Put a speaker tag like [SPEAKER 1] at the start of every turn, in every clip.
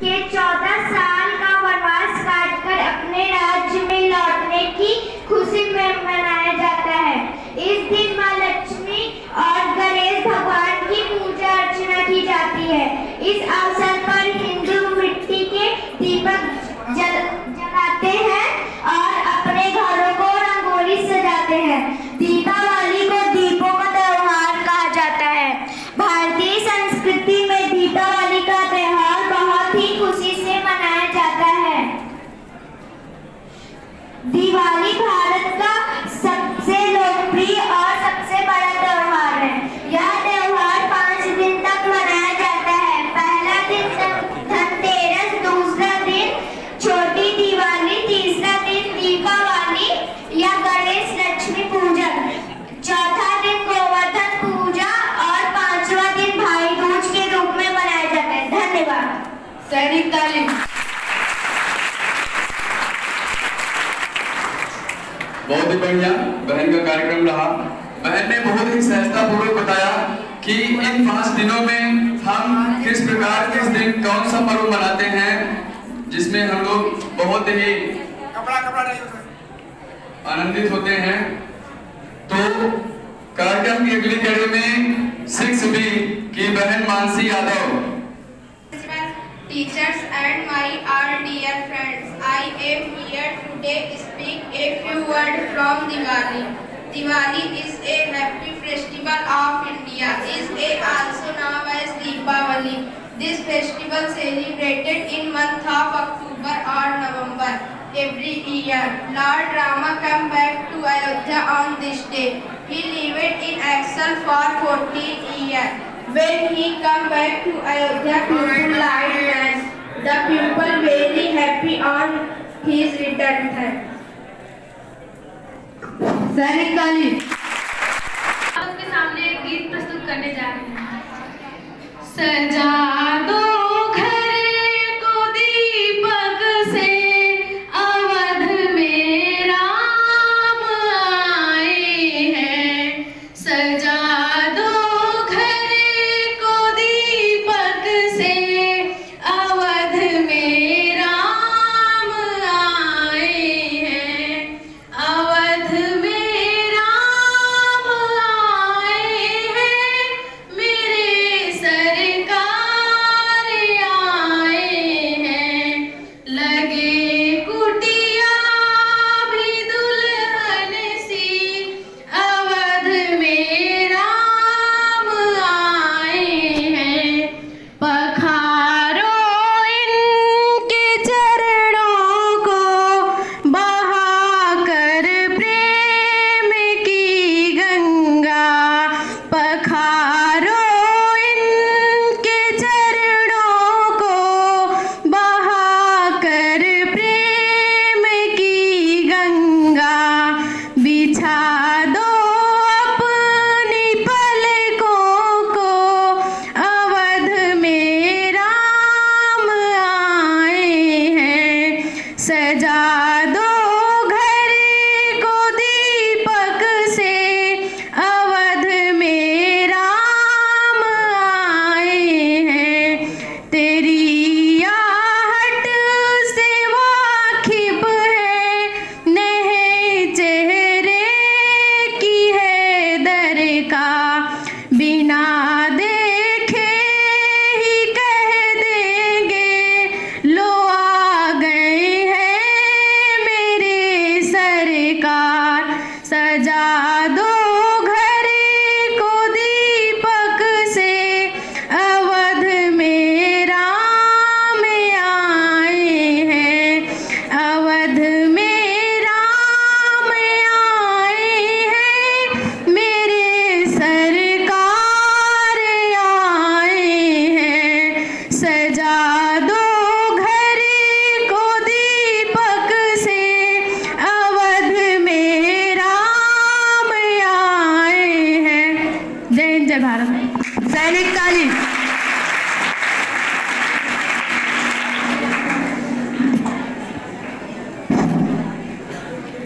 [SPEAKER 1] के 14 साल का वनवास काटकर अपने राज्य में लौटने की खुशी में मनाया जाता है। इस दिन मां लक्ष्मी और गणेश भगवान की पूजा अर्चना की जाती है। इस अवसर पर हिंदू मिट्टी के दीपक जलाते हैं और अपने घरों को रंगोली सजाते हैं। दीपावली को दीपों का त्योहार कहा जाता है। भारतीय संस्कृति में दीपावली का त्योहार बहुत ही खुशी से मनाया जाता है। दिवाली भारत का सबसे लोकप्रिय और सबसे बड़ा त्योहार है। यह त्योहार 5 दिन तक मनाया जाता है। पहला दिन धनतेरस, दूसरा दिन छोटी दिवाली, तीसरा दिन दीपावली या गणेश लक्ष्मी पूजन, चौथा दिन गोवर्धन पूजा और 5वां दिन भाई दूज के रूप में मनाया जाता है। धन्यवाद।
[SPEAKER 2] सैनिक तालीम।
[SPEAKER 3] बहुत ही बढ़िया बहन का कार्यक्रम रहा। बहन ने बहुत ही सहजतापूर्वक बताया कि इन 5 दिनों में हम किस प्रकार किस दिन कौन सा पर्व मनाते हैं, जिसमें हम लोग बहुत ही आनंदित होते हैं। तो कार्यक्रम की अगली कड़ी में 6B की बहन Mansi Yadav.
[SPEAKER 4] Teachers and my dear friends, I am here today speak a few words from Diwali. Diwali is a happy festival of India. Is also known as Deepavali. This festival celebrated in month of October or November every year. Lord Rama come back to Ayodhya on this day. He lived in exile for 14 years. When he come back to Ayodhya, people like dance. The people very happy on his return.
[SPEAKER 2] सैनिक तालीम।
[SPEAKER 5] आपके सामने एक गीत प्रस्तुत करने जा रहे हैं। सजा दो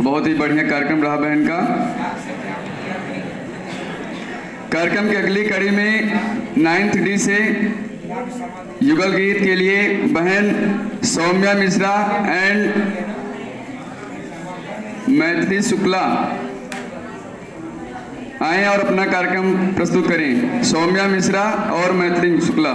[SPEAKER 3] बहुत ही बढ़िया कार्यक्रम रहा बहन का। कार्यक्रम की अगली कड़ी में 9th D से युगल गीत के लिए बहन सौम्या मिश्रा एंड मैथिली शुक्ला आए और अपना कार्यक्रम प्रस्तुत करें। सौम्या मिश्रा और मैथिली शुक्ला।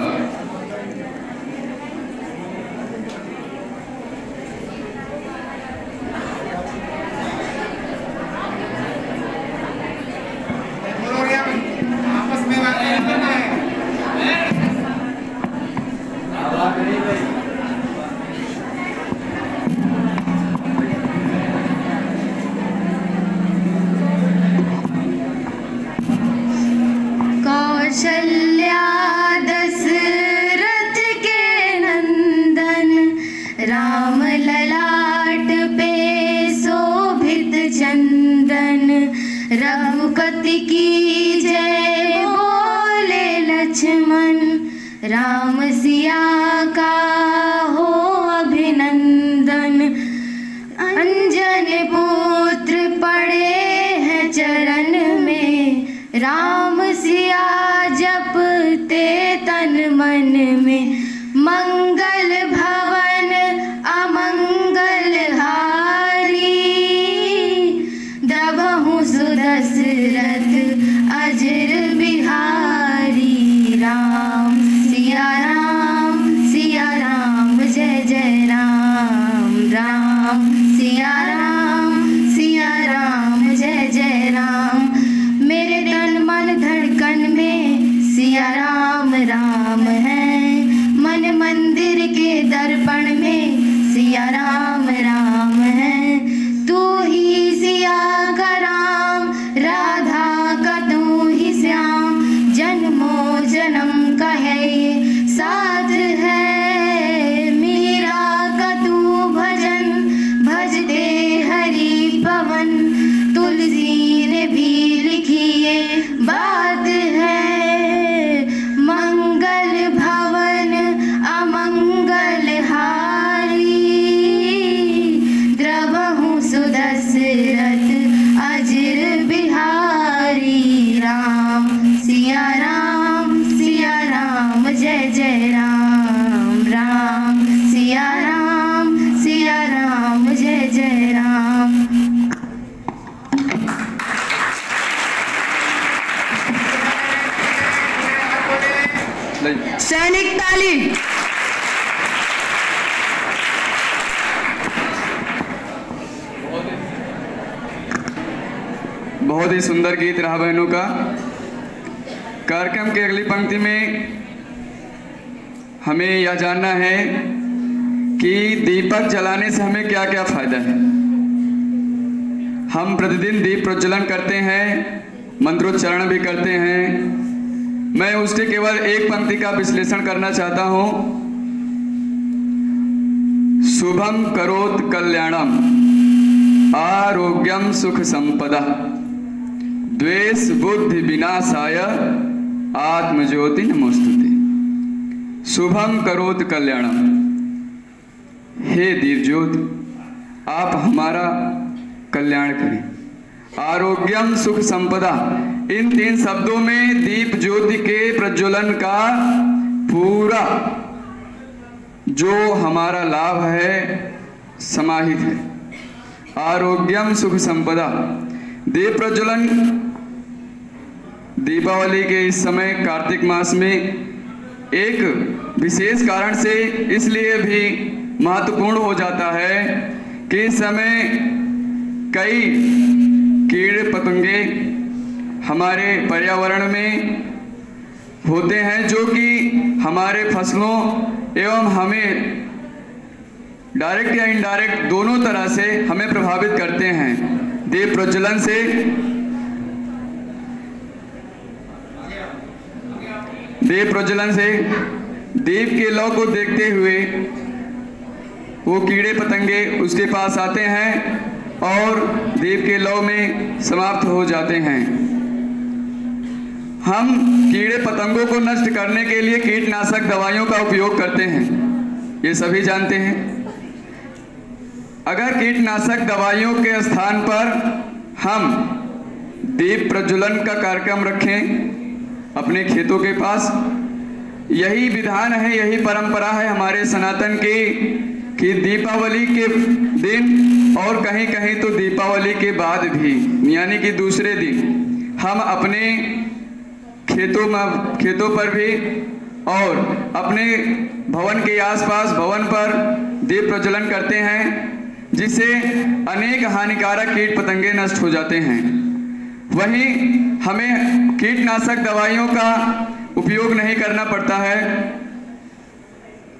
[SPEAKER 6] कौशल्या दशरथ के नंदन, राम ललाट पे शोभित चंदन, रघुपति की जय बोले लक्ष्मण, राम सिया का हो अभिनंदन। अंजन पुत्र पड़े हैं चरण में, राम सिया जपते तन मन में। मंगल भवन अमंगल हारी, द्रवहु सुदशरथ अजर बिहारी। राम सिया राम जय जय राम। राम सिया राम जय जय राम। मेरे तन मन धड़कन में सिया राम राम है, मन मंदिर के दर्पण में सिया राम राम है। तू ही सिया का राम, राधा का तू ही श्याम, जन्मों जन्म का है ये साथ है। मीरा का तू भजन भजते हरि पवन, तुलसी ने भी लिखी ये बात है। मंगल भवन अमंगल हारी, द्रवहु सुदशरथ अजर बिहारी। राम सिया राम जय जय राम। राम सिया राम जय जय राम।
[SPEAKER 2] सैनिक ताली।
[SPEAKER 3] बहुत ही सुंदर गीत रहा बहनों का। कार्यक्रम की अगली पंक्ति में हमें यह जानना है कि दीपक जलाने से हमें क्या क्या फायदा है। हम प्रतिदिन दीप प्रज्वलन करते हैं, मंत्रोच्चारण भी करते हैं। मैं उसके केवल एक पंक्ति का विश्लेषण करना चाहता हूं। शुभम करोत कल्याणम, आरोग्यम सुख संपदा, द्वेष बुद्धि विनाशाय, आत्मज्योति नमोस्तुते। शुभम करोत कल्याणम, हे दीपज्योति आप हमारा कल्याण करें। आरोग्यम सुख संपदा, इन तीन शब्दों में दीप ज्योति के प्रज्वलन का पूरा जो हमारा लाभ है समाहित है। आरोग्यम सुख संपदा, दीप प्रज्वलन दीपावली के इस समय कार्तिक मास में एक विशेष कारण से इसलिए भी महत्वपूर्ण हो जाता है कि इस समय कई कीड़े पतंगे हमारे पर्यावरण में होते हैं जो कि हमारे फसलों एवं हमें डायरेक्ट या इनडायरेक्ट दोनों तरह से हमें प्रभावित करते हैं। दीप प्रज्वलन से दीप के लौ को देखते हुए वो कीड़े पतंगे उसके पास आते हैं और दीप के लौ में समाप्त हो जाते हैं। हम कीड़े पतंगों को नष्ट करने के लिए कीटनाशक दवाइयों का उपयोग करते हैं, ये सभी जानते हैं। अगर कीटनाशक दवाइयों के स्थान पर हम दीप प्रज्वलन का कार्यक्रम रखें अपने खेतों के पास, यही विधान है, यही परंपरा है हमारे सनातन की कि दीपावली के दिन और कहीं कहीं तो दीपावली के बाद भी यानी कि दूसरे दिन हम अपने खेतों पर भी और अपने भवन के आसपास भवन पर दीप प्रज्वलन करते हैं, जिससे अनेक हानिकारक कीट पतंगे नष्ट हो जाते हैं। वहीं हमें कीटनाशक दवाइयों का उपयोग नहीं करना पड़ता है,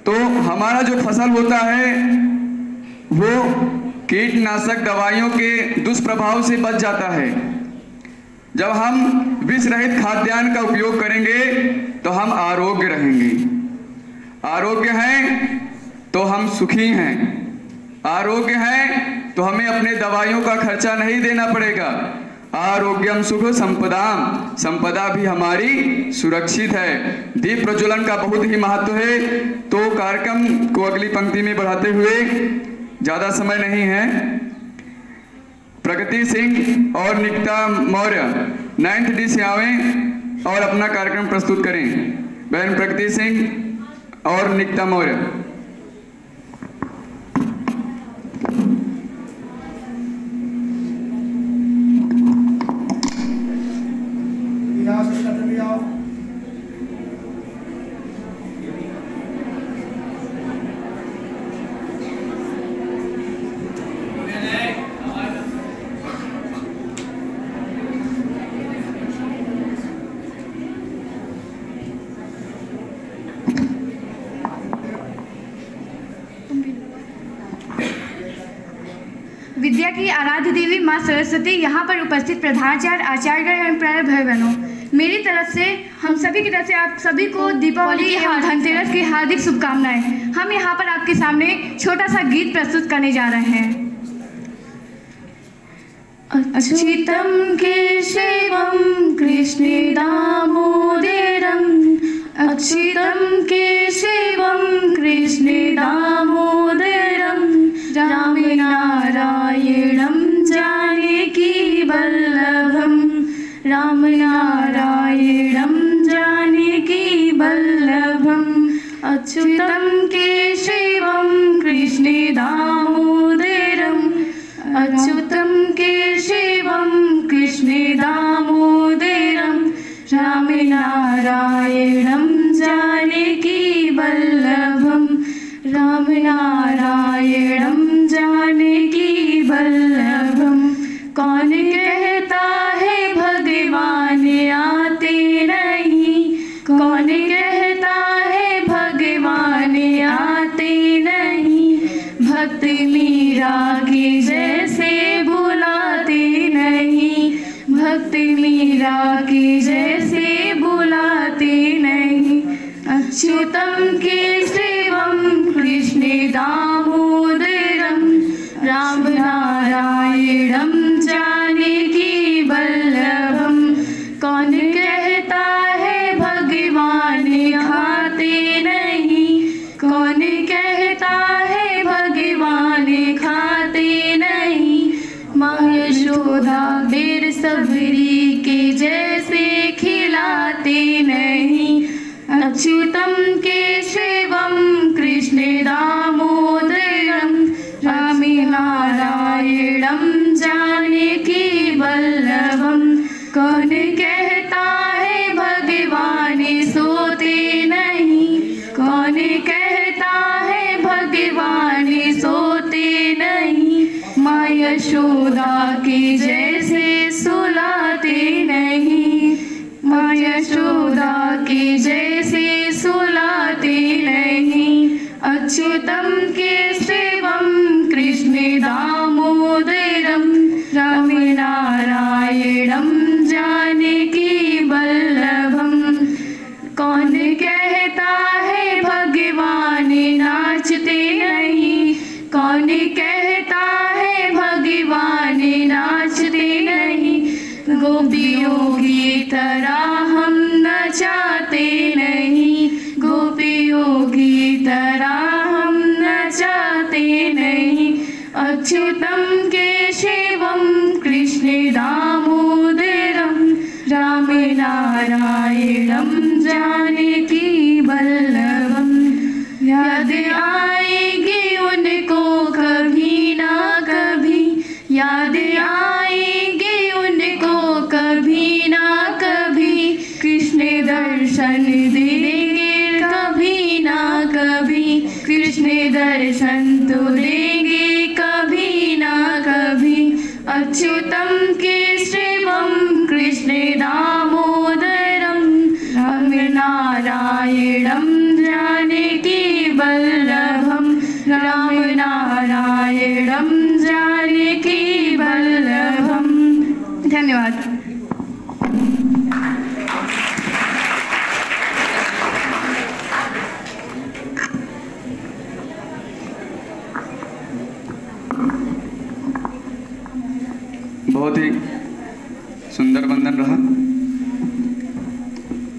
[SPEAKER 3] तो हमारा जो फसल होता है वो कीटनाशक दवाइयों के दुष्प्रभाव से बच जाता है। जब हम विष रहित खाद्यान्न का उपयोग करेंगे तो हम आरोग्य रहेंगे। आरोग्य हैं तो हम सुखी हैं, आरोग्य हैं तो हमें अपने दवाइयों का खर्चा नहीं देना पड़ेगा। आरोग्यम सुख संपदाम, संपदा भी हमारी सुरक्षित है। दीप प्रज्वलन का बहुत ही महत्व है। तो कार्यक्रम को अगली पंक्ति में बढ़ाते हुए, ज़्यादा समय नहीं है, प्रगति सिंह और निकिता मौर्य 9th डी से आवें और अपना कार्यक्रम प्रस्तुत करें। बहन प्रगति सिंह और निकिता मौर्य।
[SPEAKER 6] विद्या की आराध्य देवी माँ सरस्वती, यहाँ पर उपस्थित प्रधानाचार्य, आचार्यगण एवं प्यारे भाई बहनों, मेरी तरफ से हम सभी की तरफ से आप सभी को दीपावली एवं धनतेरस की हार्दिक शुभकामनाएं। हम यहाँ पर आपके सामने छोटा सा गीत प्रस्तुत करने जा रहे हैं। अच्युतम केशवम कृष्ण दामोदरम, अच्युतम केशवम कृष्ण दामोदरम, राम नारायणं जानकी वल्लभम, राम नारायणं जानकी वल्लभम, अच्युतं केशवं कृष्ण दामोदरम, अच्युतं केशवं कृष्ण दामोदरम, राम नारायणं जानकी वल्लभम, राम नारायणं जानकी वल्लभम। कौन कहता है भगवान आते नहीं, कौन कहता है भगवान आते नहीं, भक्त मीरा की जैसे बुलाते नहीं, भक्त मीरा की जैसे बुलाते नहीं, अच्युतं केशवं कृष्ण दामोदरम, राम नारायणं जानकी वल्लभम। कौन कहता है भगवान खाते नहीं, कौन कहता है भगवान खाते नहीं, माँ यशोदा बेर सबरी के जैसे खिलाते नहीं, अच्युतं केशवं कृष्ण दामोदरम, राम नारायणं जानकी वल्लभम। कौन कहता है भगवान सोते नहीं, कौन कहता है भगवान सोते नहीं, माँ यशोदा की जैसे सुलाते नहीं, माँ यशोदा की जैसे सुलाते नहीं, अच्युतं केशवं कृष्ण दामोदरम, राम नारायणं जानकी वल्लभम। कौन कहता है भगवान नाचते नहीं, कौन कहता है भगवान नाचते नहीं, गोपियों की तरह हम नचाते नहीं, गोपियों की तरह हम नचाते नहीं, अच्युतं केशवं कृष्ण दामोदरम, राम नारायणं जानकी वल्लभम। आएगी उनको कभी ना कभी, याद आएगी उनको कभी ना कभी, कृष्ण दर्शन देंगे कभी ना कभी, कृष्ण दर्शन तो देंगे कभी ना कभी, अच्युतम केशवम कृष्ण दामोदरम, राम नारायणम जानकी वल्लभम, राम नारायणम जानकी वल्लभम। धन्यवाद।
[SPEAKER 3] बहुत ही सुंदर वंदन रहा।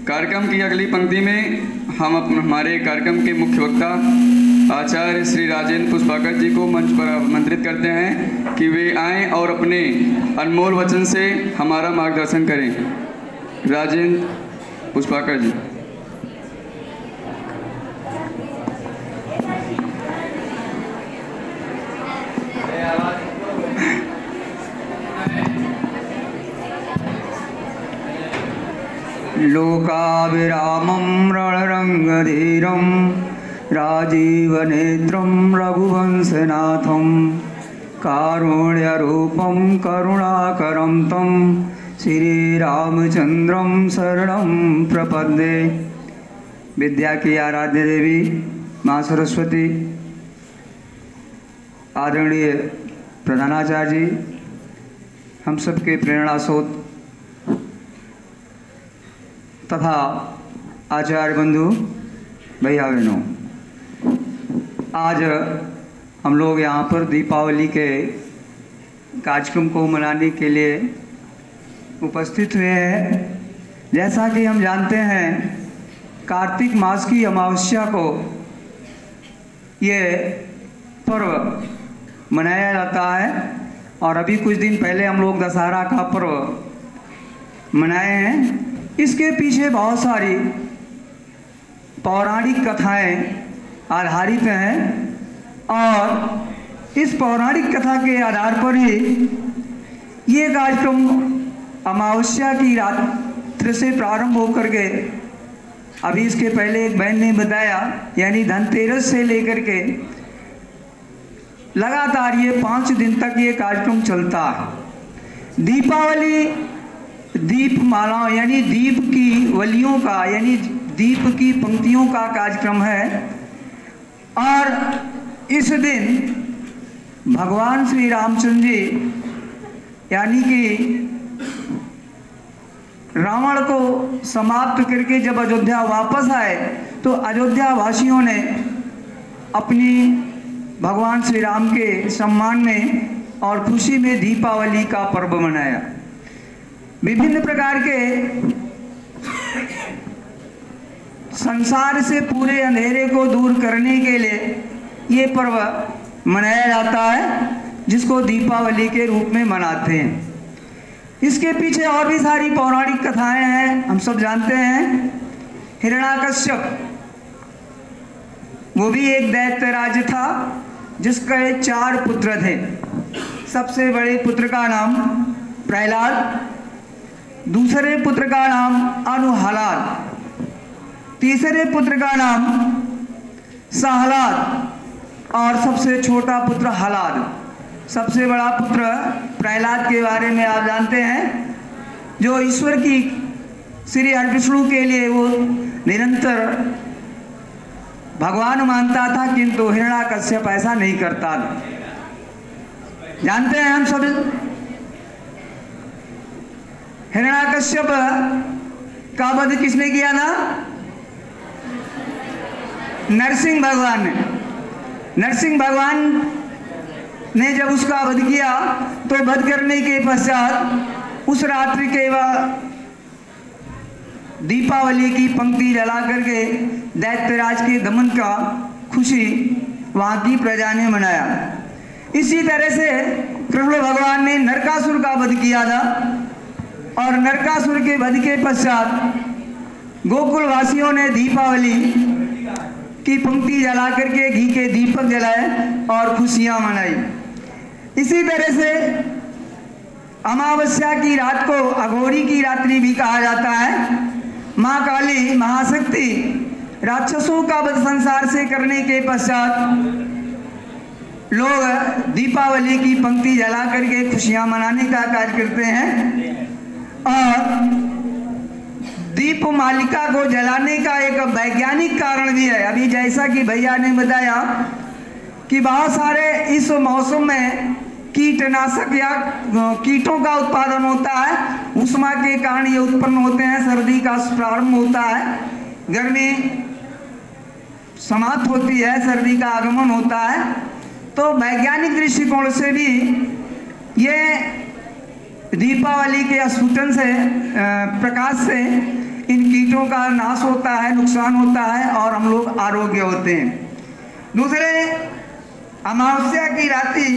[SPEAKER 3] कार्यक्रम की अगली पंक्ति में हम हमारे कार्यक्रम के मुख्य वक्ता आचार्य श्री राजेंद्र पुष्पाकर जी को मंच पर आमंत्रित करते हैं कि वे आएं और अपने अनमोल वचन से हमारा मार्गदर्शन करें। राजेंद्र पुष्पाकर जी।
[SPEAKER 7] लोकाभिरामं रणरंगधीरं राजीवनेत्रं रघुवंशनाथं, कारुण्यरूपं करुणाकरं तं श्रीरामचंद्रं शरणं प्रपद्ये। विद्या की आराध्य देवी माँ सरस्वती, आदरणीय प्रधानाचार्य जी, हम सबके प्रेरणा स्रोत तथा आचार्य बंधु भैया बहनों, आज हम लोग यहाँ पर दीपावली के कार्यक्रम को मनाने के लिए उपस्थित हुए हैं। जैसा कि हम जानते हैं, कार्तिक मास की अमावस्या को ये पर्व मनाया जाता है और अभी कुछ दिन पहले हम लोग दशहरा का पर्व मनाए हैं। इसके पीछे बहुत सारी पौराणिक कथाएं आधारित हैं और इस पौराणिक कथा के आधार पर ही ये कार्यक्रम अमावस्या की रात्रि से प्रारंभ होकर के अभी इसके पहले एक बहन ने बताया, यानी धनतेरस से लेकर के लगातार ये 5 दिन तक ये कार्यक्रम चलता है। दीपावली दीपमाला यानी दीप की वलियों का यानी दीप की पंक्तियों का कार्यक्रम है और इस दिन भगवान श्री रामचंद्र जी यानी कि रावण को समाप्त करके जब अयोध्या वापस आए तो अयोध्या वासियों ने अपनी भगवान श्री राम के सम्मान में और खुशी में दीपावली का पर्व मनाया। विभिन्न प्रकार के संसार से पूरे अंधेरे को दूर करने के लिए ये पर्व मनाया जाता है, जिसको दीपावली के रूप में मनाते हैं। इसके पीछे और भी सारी पौराणिक कथाएं हैं, हम सब जानते हैं। हिरण्याकश्यप वो भी एक दैत्य राज था जिसके 4 पुत्र थे। सबसे बड़े पुत्र का नाम प्रहलाद, दूसरे पुत्र का नाम अनुहलाद, तीसरे पुत्र का नाम सहलाद और सबसे छोटा पुत्र हलाद। सबसे बड़ा पुत्र प्रहलाद के बारे में आप जानते हैं, जो ईश्वर की श्री हरिविष्णु के लिए वो निरंतर भगवान मानता था, किंतु हिरण्याकश्यप ऐसा नहीं करता। जानते हैं हम सब, हिरण्याकश्यप का वध किसने किया ना? नरसिंह भगवान ने। नरसिंह भगवान ने जब उसका वध किया तो वध करने के पश्चात उस रात्रि के बाद दीपावली की पंक्ति जला करके दैत्यराज के दमन का खुशी वहाँ की प्रजा ने मनाया। इसी तरह से कृष्ण भगवान ने नरकासुर का वध किया था और नरकासुर के वध के पश्चात गोकुल वासियों ने दीपावली की पंक्ति जला करके घी के दीपक जलाए और खुशियां मनाई। इसी तरह से अमावस्या की रात को अघोरी की रात्रि भी कहा जाता है। माँ काली महाशक्ति राक्षसों का वध संसार से करने के पश्चात लोग दीपावली की पंक्ति जला करके खुशियां मनाने का कार्य करते हैं। और दीप मालिका को जलाने का एक वैज्ञानिक कारण भी है। अभी जैसा कि भैया ने बताया कि बहुत सारे इस मौसम में कीटनाशक या कीटों का उत्पादन होता है, उष्मा के कारण ये उत्पन्न होते हैं। सर्दी का प्रारंभ होता है, गर्मी समाप्त होती है, सर्दी का आगमन होता है। तो वैज्ञानिक दृष्टिकोण से भी ये दीपावली के स्फुटन से प्रकाश से इन कीटों का नाश होता है, नुकसान होता है और हम लोग आरोग्य होते हैं। दूसरे, अमावस्या की रात्रि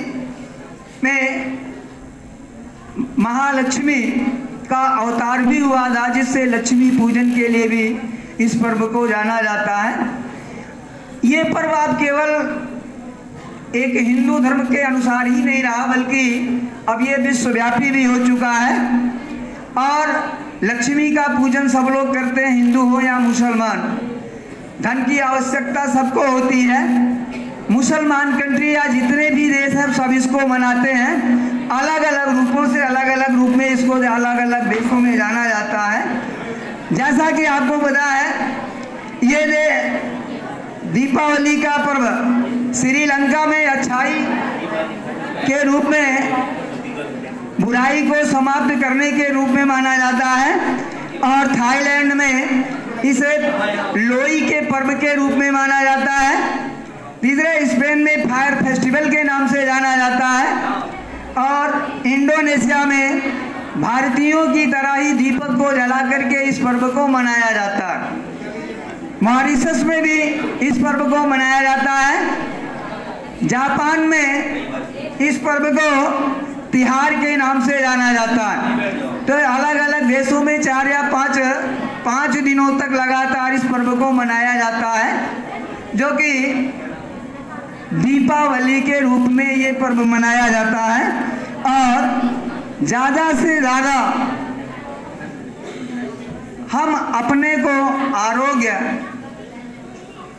[SPEAKER 7] में महालक्ष्मी का अवतार भी हुआ था, जिससे लक्ष्मी पूजन के लिए भी इस पर्व को जाना जाता है। ये पर्व आप केवल एक हिंदू धर्म के अनुसार ही नहीं रहा, बल्कि अब ये विश्वव्यापी भी हो चुका है। और लक्ष्मी का पूजन सब लोग करते हैं, हिंदू हो या मुसलमान। धन की आवश्यकता सबको होती है। मुसलमान कंट्री या जितने भी देश हैं सब इसको मनाते हैं। अलग अलग रूपों से, अलग अलग रूप में इसको अलग अलग देशों में जाना जाता है। जैसा कि आपको पता है, ये दीपावली का पर्व श्रीलंका में अच्छाई के रूप में बुराई को समाप्त करने के रूप में माना जाता है, और थाईलैंड में इसे लोई के पर्व के रूप में माना जाता है। तीसरे, स्पेन में फायर फेस्टिवल के नाम से जाना जाता है, और इंडोनेशिया में भारतीयों की तरह ही दीपक को जला करके इस पर्व को मनाया जाता है। मॉरिशस में भी इस पर्व को मनाया जाता है। जापान में इस पर्व को तिहार के नाम से जाना जाता है। तो अलग अलग देशों में 4 या 5 दिनों तक लगातार इस पर्व को मनाया जाता है, जो कि दीपावली के रूप में ये पर्व मनाया जाता है। और ज़्यादा से ज़्यादा हम अपने को आरोग्य,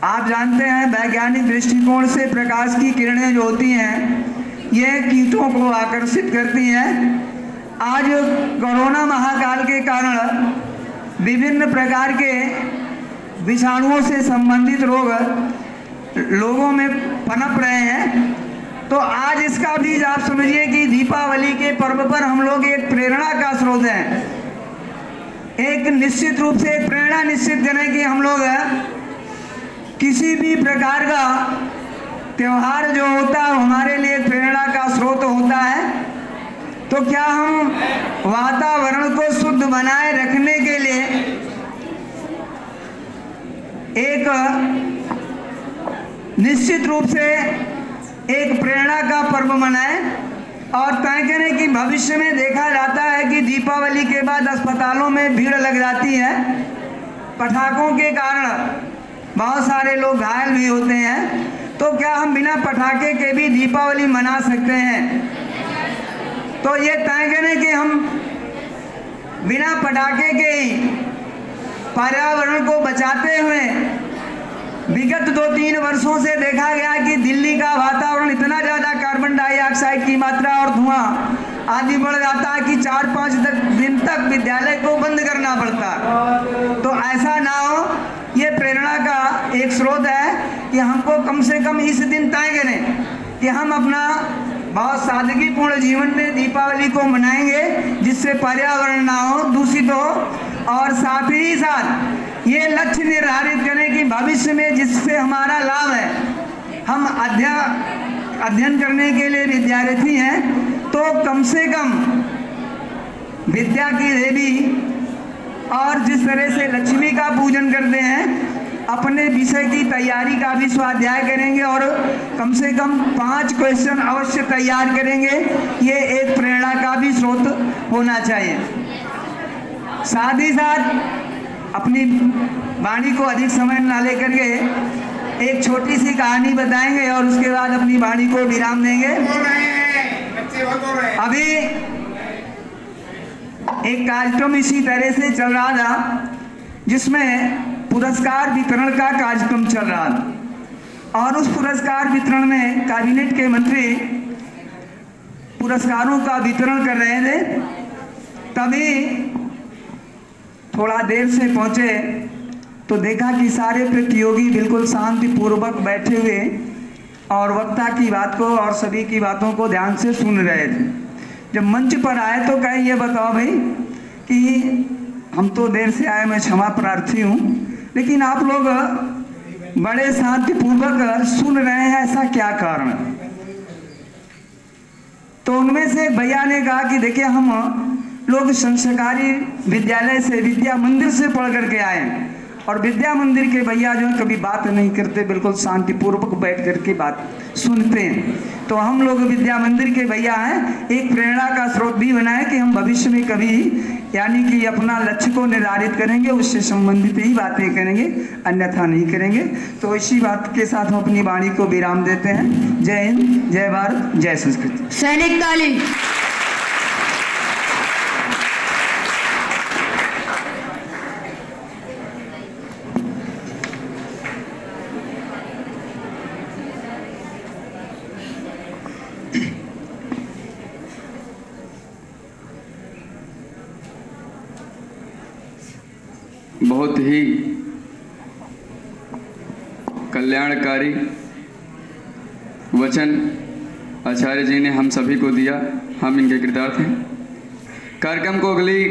[SPEAKER 7] आप जानते हैं वैज्ञानिक दृष्टिकोण से प्रकाश की किरणें जो होती हैं ये कीटों को आकर्षित करती हैं। आज कोरोना महाकाल के कारण विभिन्न प्रकार के विषाणुओं से संबंधित रोग लोगों में पनप रहे हैं। तो आज इसका भी आप समझिए कि दीपावली के पर्व पर हम लोग एक प्रेरणा का स्रोत हैं। एक निश्चित रूप से एक प्रेरणा निश्चित करें कि हम लोग किसी भी प्रकार का त्यौहार जो होता है हमारे लिए प्रेरणा का स्रोत होता है। तो क्या हम वातावरण को शुद्ध बनाए रखने के लिए एक निश्चित रूप से एक प्रेरणा का पर्व मनाएं और तय करें कि भविष्य में देखा जाता है कि दीपावली के बाद अस्पतालों में भीड़ लग जाती है। पटाखों के कारण बहुत सारे लोग घायल भी होते हैं। तो क्या हम बिना पटाखे के भी दीपावली मना सकते हैं? तो ये तय करें कि हम बिना पटाखे के ही पर्यावरण को बचाते हुए, विगत 2-3 वर्षों से देखा गया कि दिल्ली का वातावरण इतना ज़्यादा कार्बन डाइऑक्साइड की मात्रा और धुआं आदि बढ़ जाता है कि 4-5 दिन तक विद्यालय को बंद करना पड़ता है। तो ऐसा ना हो, ये प्रेरणा का एक स्रोत है कि हमको कम से कम इस दिन तय करें कि हम अपना बहुत सादगीपूर्ण जीवन में दीपावली को मनाएंगे, जिससे पर्यावरण ना हो, दूषित हो। और साथ ही साथ ये लक्ष्य निर्धारित करें कि भविष्य में जिससे हमारा लाभ है, हम अध्ययन करने के लिए विद्यार्थी हैं तो कम से कम विद्या की देवी और जिस तरह से लक्ष्मी का पूजन करते हैं, अपने विषय की तैयारी का भी स्वाध्याय करेंगे और कम से कम 5 क्वेश्चन अवश्य तैयार करेंगे। ये एक प्रेरणा का भी स्रोत होना चाहिए। साथ ही साथ अपनी वाणी को अधिक समय न लेकर के एक छोटी सी कहानी बताएंगे और उसके बाद अपनी वाणी को विराम देंगे। अभी एक कार्यक्रम इसी तरह से चल रहा था जिसमें पुरस्कार वितरण का कार्यक्रम चल रहा था और उस पुरस्कार वितरण में कैबिनेट के मंत्री पुरस्कारों का वितरण कर रहे थे। तभी थोड़ा देर से पहुंचे तो देखा कि सारे प्रतियोगी बिल्कुल शांतिपूर्वक बैठे हुए और वक्ता की बात को और सभी की बातों को ध्यान से सुन रहे थे। जब मंच पर आए तो कहे ये बताओ भाई कि हम तो देर से आए, मैं क्षमा प्रार्थी हूँ, लेकिन आप लोग बड़े शांतिपूर्वक सुन रहे हैं, ऐसा क्या कारण? तो उनमें से एक भैया ने कहा कि देखिए हम लोग संस्कारी विद्यालय से, विद्या मंदिर से पढ़ करके आए और विद्या मंदिर के भैया जो है कभी बात नहीं करते, बिल्कुल शांतिपूर्वक बैठ करके बात सुनते हैं। तो हम लोग विद्या मंदिर के भैया हैं, एक प्रेरणा का स्रोत भी बनाए कि हम भविष्य में कभी यानी कि अपना लक्ष्य को निर्धारित करेंगे, उससे संबंधित ही बातें करेंगे, अन्यथा नहीं करेंगे। तो इसी बात के साथ हम अपनी वाणी को विराम देते हैं। जय हिंद, जय भारत, जय संस्कृति।
[SPEAKER 2] सैनिक तालीम।
[SPEAKER 3] बहुत ही कल्याणकारी वचन आचार्य जी ने हम सभी को दिया, हम इनके कृतार्थ हैं। कार्यक्रम को अगली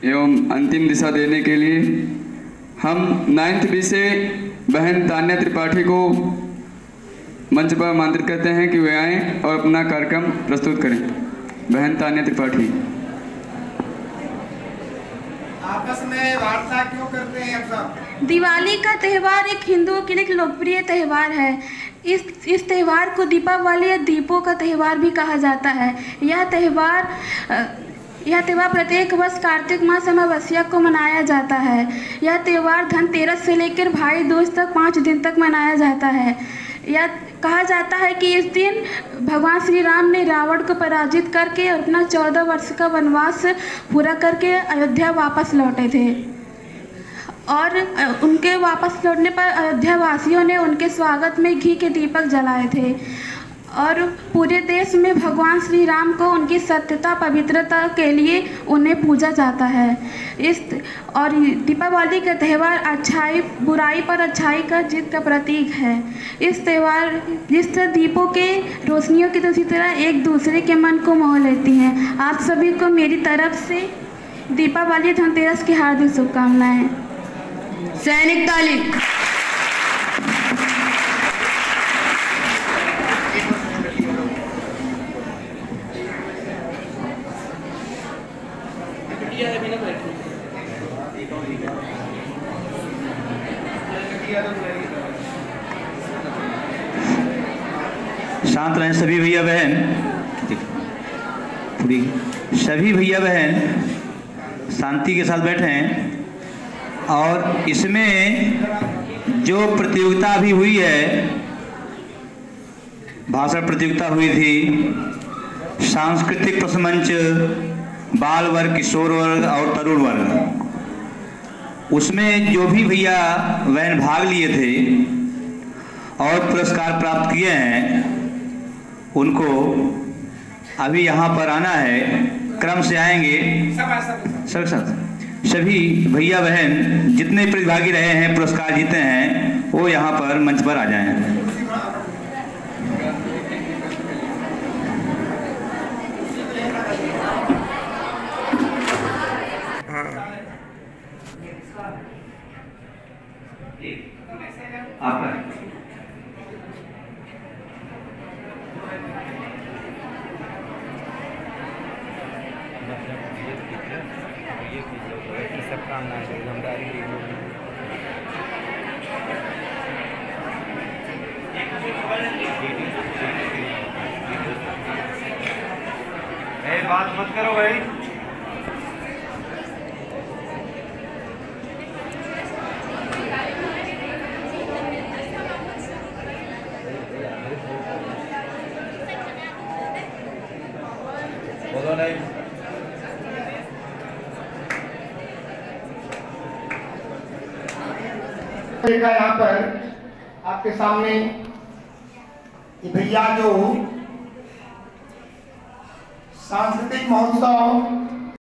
[SPEAKER 3] एवं अंतिम दिशा देने के लिए हम 9th B से बहन तान्या त्रिपाठी को मंच पर आमंत्रित करते हैं कि वे आएं और अपना कार्यक्रम प्रस्तुत करें। बहन तान्या त्रिपाठी।
[SPEAKER 8] आपस में वार्ता क्यों करते हैं आप सब?
[SPEAKER 5] दिवाली का त्यौहार एक हिंदुओं के लिए एक लोकप्रिय त्यौहार है। इस त्यौहार को दीपावली या दीपों का त्यौहार भी कहा जाता है। यह त्यौहार प्रत्येक वर्ष कार्तिक मास अमावस्या को मनाया जाता है। यह त्यौहार धनतेरस से लेकर भाई दूज तक 5 दिन तक मनाया जाता है। यह कहा जाता है कि इस दिन भगवान श्री राम ने रावण को पराजित करके और अपना 14 वर्ष का वनवास पूरा करके अयोध्या वापस लौटे थे और उनके वापस लौटने पर अयोध्या वासियों ने उनके स्वागत में घी के दीपक जलाए थे और पूरे देश में भगवान श्री राम को उनकी सत्यता पवित्रता के लिए उन्हें पूजा जाता है। और दीपावली का त्यौहार अच्छाई बुराई पर अच्छाई का जीत का प्रतीक है। इस त्यौहार जिस तरह दीपों के रोशनियों की दूसरी तरह एक दूसरे के मन को मोह लेती हैं। आप सभी को मेरी तरफ से दीपावली धनतेरस की हार्दिक शुभकामनाएं।
[SPEAKER 2] सैनिक तालीम।
[SPEAKER 9] शांत रहें सभी भैया बहन, पूरी सभी भैया बहन शांति के साथ बैठें। और इसमें जो प्रतियोगिता अभी हुई है, भाषण प्रतियोगिता हुई थी, सांस्कृतिक प्रश्न मंच, बाल वर्ग, किशोर वर्ग और तरुण वर्ग, उसमें जो भी भैया बहन भाग लिए थे और पुरस्कार प्राप्त किए हैं, उनको अभी यहाँ पर आना है, क्रम से आएंगे सब सभी भैया बहन जितने प्रतिभागी रहे हैं, पुरस्कार जीते हैं, वो यहाँ पर मंच पर आ जाएं। आपका
[SPEAKER 8] बात मत करो भाई। देखा यहाँ पर आपके सामने भैया जो सांस्कृतिक महोत्सव